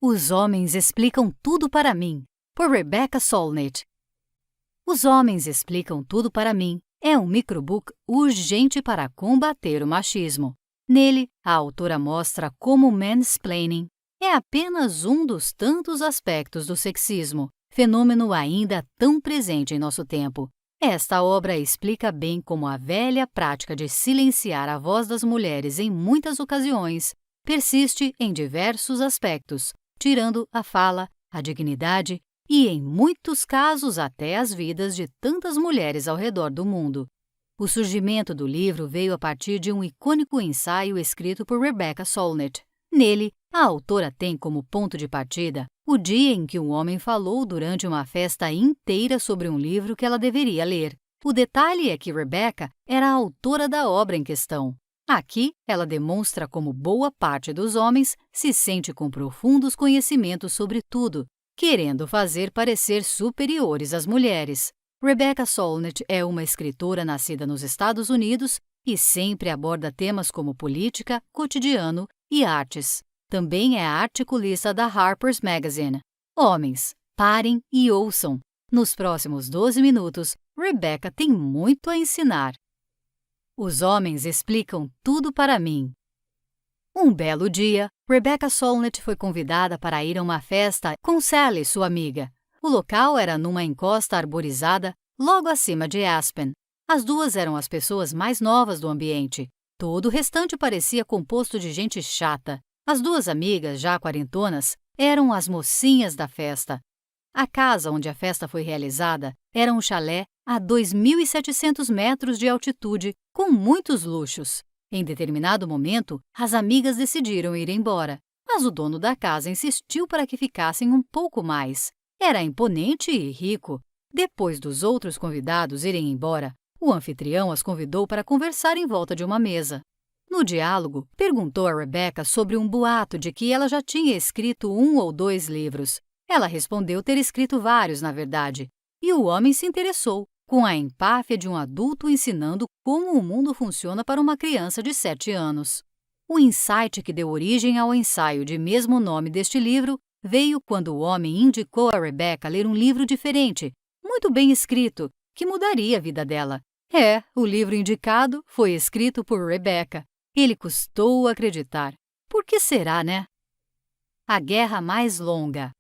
Os Homens Explicam Tudo para Mim, por Rebecca Solnit. Os Homens Explicam Tudo para Mim é um microbook urgente para combater o machismo. Nele, a autora mostra como o mansplaining é apenas um dos tantos aspectos do sexismo, fenômeno ainda tão presente em nosso tempo. Esta obra explica bem como a velha prática de silenciar a voz das mulheres em muitas ocasiões persiste em diversos aspectos, tirando a fala, a dignidade e, em muitos casos, até as vidas de tantas mulheres ao redor do mundo. O surgimento do livro veio a partir de um icônico ensaio escrito por Rebecca Solnit. Nele, a autora tem como ponto de partida o dia em que um homem falou durante uma festa inteira sobre um livro que ela deveria ler. O detalhe é que Rebecca era a autora da obra em questão. Aqui, ela demonstra como boa parte dos homens se sente com profundos conhecimentos sobre tudo, querendo fazer parecer superiores às mulheres. Rebecca Solnit é uma escritora nascida nos Estados Unidos e sempre aborda temas como política, cotidiano e artes. Também é articulista da Harper's Magazine. Homens, parem e ouçam. Nos próximos 12 minutos, Rebecca tem muito a ensinar. Os Homens Explicam Tudo para Mim. Um belo dia, Rebecca Solnit foi convidada para ir a uma festa com Sally, sua amiga. O local era numa encosta arborizada, logo acima de Aspen. As duas eram as pessoas mais novas do ambiente. Todo o restante parecia composto de gente chata. As duas amigas, já quarentonas, eram as mocinhas da festa. A casa onde a festa foi realizada era um chalé a 2.700 metros de altitude, com muitos luxos. Em determinado momento, as amigas decidiram ir embora, mas o dono da casa insistiu para que ficassem um pouco mais. Era imponente e rico. Depois dos outros convidados irem embora, o anfitrião as convidou para conversar em volta de uma mesa. No diálogo, perguntou a Rebecca sobre um boato de que ela já tinha escrito 1 ou 2 livros. Ela respondeu ter escrito vários, na verdade, e o homem se interessou, com a empáfia de um adulto ensinando como o mundo funciona para uma criança de 7 anos. O insight que deu origem ao ensaio de mesmo nome deste livro veio quando o homem indicou a Rebecca ler um livro diferente, muito bem escrito, que mudaria a vida dela. O livro indicado foi escrito por Rebecca. Ele custou acreditar. Por que será, né? A Guerra Mais Longa.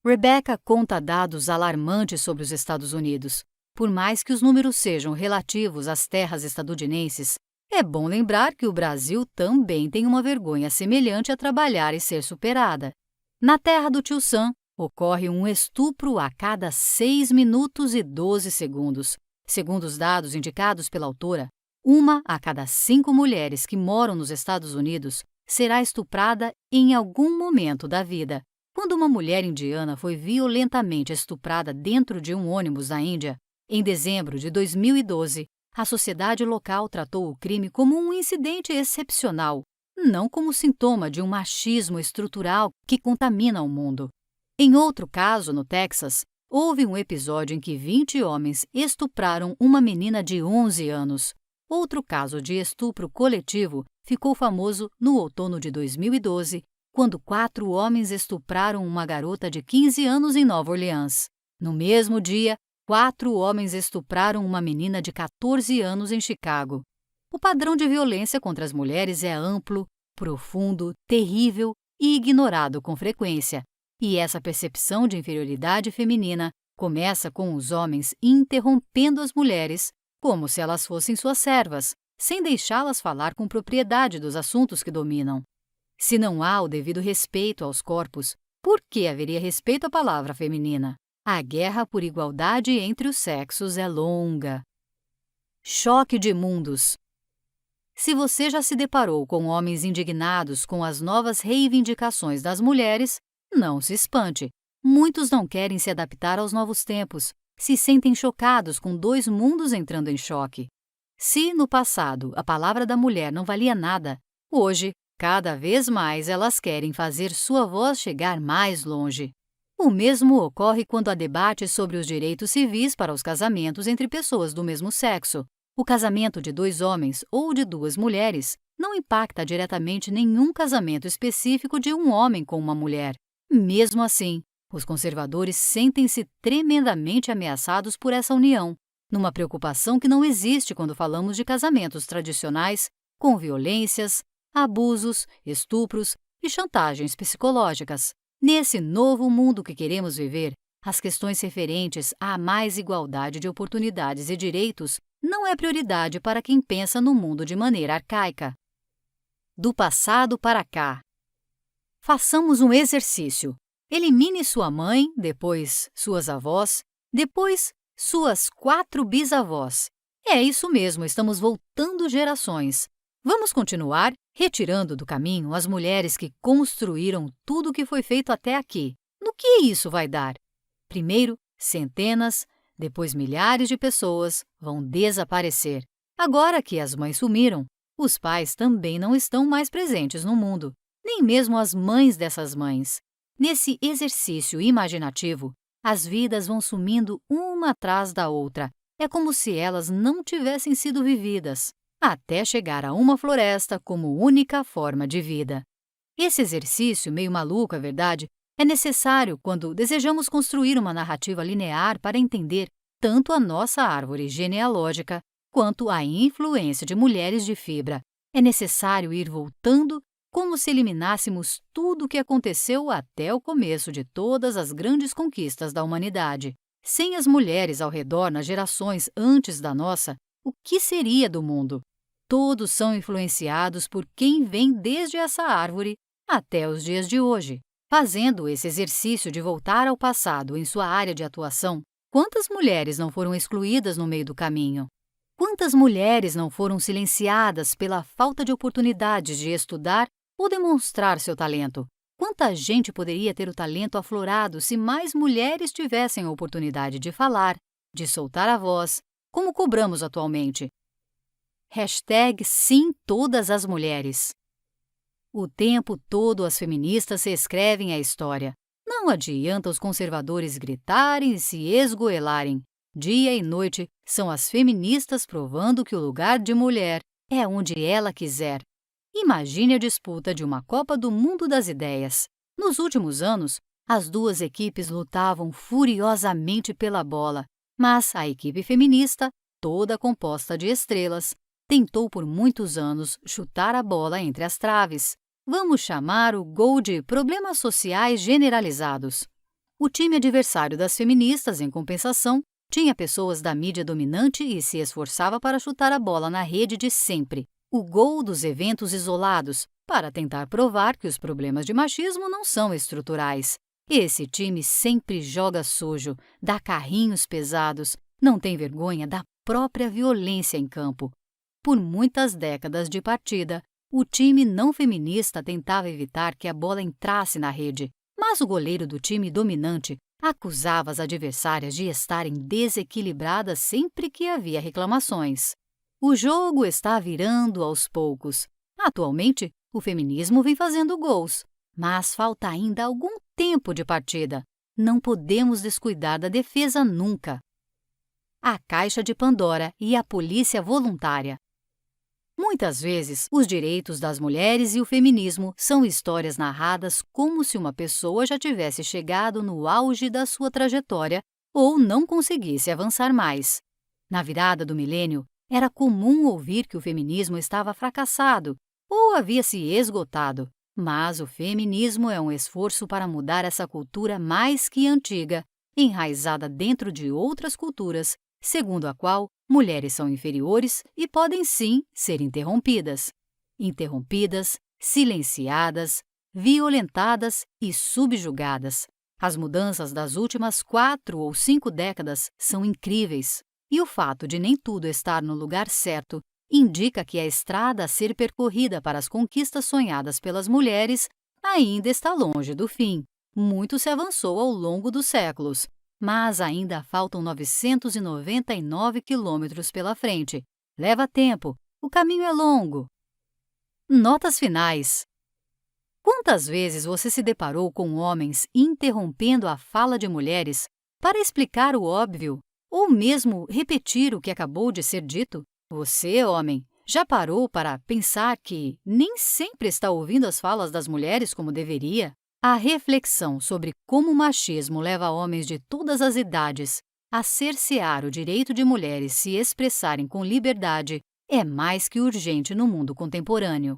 Rebecca conta dados alarmantes sobre os Estados Unidos. Por mais que os números sejam relativos às terras estadunidenses, é bom lembrar que o Brasil também tem uma vergonha semelhante a trabalhar e ser superada. Na terra do tio Sam, ocorre um estupro a cada 6 minutos e 12 segundos. Segundo os dados indicados pela autora, 1 a cada 5 mulheres que moram nos Estados Unidos será estuprada em algum momento da vida. Quando uma mulher indiana foi violentamente estuprada dentro de um ônibus na Índia, em dezembro de 2012, a sociedade local tratou o crime como um incidente excepcional, não como sintoma de um machismo estrutural que contamina o mundo. Em outro caso, no Texas, houve um episódio em que 20 homens estupraram uma menina de 11 anos. Outro caso de estupro coletivo ficou famoso no outono de 2012, quando 4 homens estupraram uma garota de 15 anos em Nova Orleans. No mesmo dia, 4 homens estupraram uma menina de 14 anos em Chicago. O padrão de violência contra as mulheres é amplo, profundo, terrível e ignorado com frequência. E essa percepção de inferioridade feminina começa com os homens interrompendo as mulheres como se elas fossem suas servas, sem deixá-las falar com propriedade dos assuntos que dominam. Se não há o devido respeito aos corpos, por que haveria respeito à palavra feminina? A guerra por igualdade entre os sexos é longa. Choque de mundos. Se você já se deparou com homens indignados com as novas reivindicações das mulheres, não se espante. Muitos não querem se adaptar aos novos tempos, se sentem chocados com 2 mundos entrando em choque. Se, no passado, a palavra da mulher não valia nada, hoje, cada vez mais elas querem fazer sua voz chegar mais longe. O mesmo ocorre quando há debate sobre os direitos civis para os casamentos entre pessoas do mesmo sexo. O casamento de 2 homens ou de 2 mulheres não impacta diretamente nenhum casamento específico de um homem com uma mulher. Mesmo assim, os conservadores sentem-se tremendamente ameaçados por essa união, numa preocupação que não existe quando falamos de casamentos tradicionais, com violências, abusos, estupros e chantagens psicológicas. Nesse novo mundo que queremos viver, as questões referentes à mais igualdade de oportunidades e direitos não é prioridade para quem pensa no mundo de maneira arcaica. Do passado para cá. Façamos um exercício. Elimine sua mãe, depois suas avós, depois suas 4 bisavós. É isso mesmo, estamos voltando gerações. Vamos continuar retirando do caminho as mulheres que construíram tudo o que foi feito até aqui. No que isso vai dar? Primeiro, centenas, depois milhares de pessoas vão desaparecer. Agora que as mães sumiram, os pais também não estão mais presentes no mundo, nem mesmo as mães dessas mães. Nesse exercício imaginativo, as vidas vão sumindo uma atrás da outra. É como se elas não tivessem sido vividas, até chegar a uma floresta como única forma de vida. Esse exercício, meio maluco, é verdade, é necessário quando desejamos construir uma narrativa linear para entender tanto a nossa árvore genealógica quanto a influência de mulheres de fibra. É necessário ir voltando como se eliminássemos tudo o que aconteceu até o começo de todas as grandes conquistas da humanidade. Sem as mulheres ao redor nas gerações antes da nossa, o que seria do mundo? Todos são influenciados por quem vem desde essa árvore até os dias de hoje. Fazendo esse exercício de voltar ao passado em sua área de atuação, quantas mulheres não foram excluídas no meio do caminho? Quantas mulheres não foram silenciadas pela falta de oportunidades de estudar ou demonstrar seu talento? Quanta gente poderia ter o talento aflorado se mais mulheres tivessem a oportunidade de falar, de soltar a voz, como cobramos atualmente? #Sim todas as mulheres. O tempo todo as feministas reescrevem a história. Não adianta os conservadores gritarem e se esgoelarem. Dia e noite são as feministas provando que o lugar de mulher é onde ela quiser. Imagine a disputa de uma Copa do Mundo das Ideias. Nos últimos anos, as 2 equipes lutavam furiosamente pela bola, mas a equipe feminista, toda composta de estrelas, tentou por muitos anos chutar a bola entre as traves. Vamos chamar o gol de problemas sociais generalizados. O time adversário das feministas, em compensação, tinha pessoas da mídia dominante e se esforçava para chutar a bola na rede de sempre. O gol dos eventos isolados, para tentar provar que os problemas de machismo não são estruturais. Esse time sempre joga sujo, dá carrinhos pesados, não tem vergonha da própria violência em campo. Por muitas décadas de partida, o time não feminista tentava evitar que a bola entrasse na rede, mas o goleiro do time dominante acusava as adversárias de estarem desequilibradas sempre que havia reclamações. O jogo está virando aos poucos. Atualmente, o feminismo vem fazendo gols, mas falta ainda algum tempo de partida. Não podemos descuidar da defesa nunca. A Caixa de Pandora e a Polícia Voluntária. Muitas vezes, os direitos das mulheres e o feminismo são histórias narradas como se uma pessoa já tivesse chegado no auge da sua trajetória ou não conseguisse avançar mais. Na virada do milênio, era comum ouvir que o feminismo estava fracassado ou havia se esgotado, mas o feminismo é um esforço para mudar essa cultura mais que antiga, enraizada dentro de outras culturas, segundo a qual mulheres são inferiores e podem sim ser interrompidas. Interrompidas, silenciadas, violentadas e subjugadas. As mudanças das últimas 4 ou 5 décadas são incríveis. E o fato de nem tudo estar no lugar certo indica que a estrada a ser percorrida para as conquistas sonhadas pelas mulheres ainda está longe do fim. Muito se avançou ao longo dos séculos, mas ainda faltam 999 quilômetros pela frente. Leva tempo, o caminho é longo. Notas finais. Quantas vezes você se deparou com homens interrompendo a fala de mulheres para explicar o óbvio ou mesmo repetir o que acabou de ser dito? Você, homem, já parou para pensar que nem sempre está ouvindo as falas das mulheres como deveria? A reflexão sobre como o machismo leva homens de todas as idades a cercear o direito de mulheres se expressarem com liberdade é mais que urgente no mundo contemporâneo.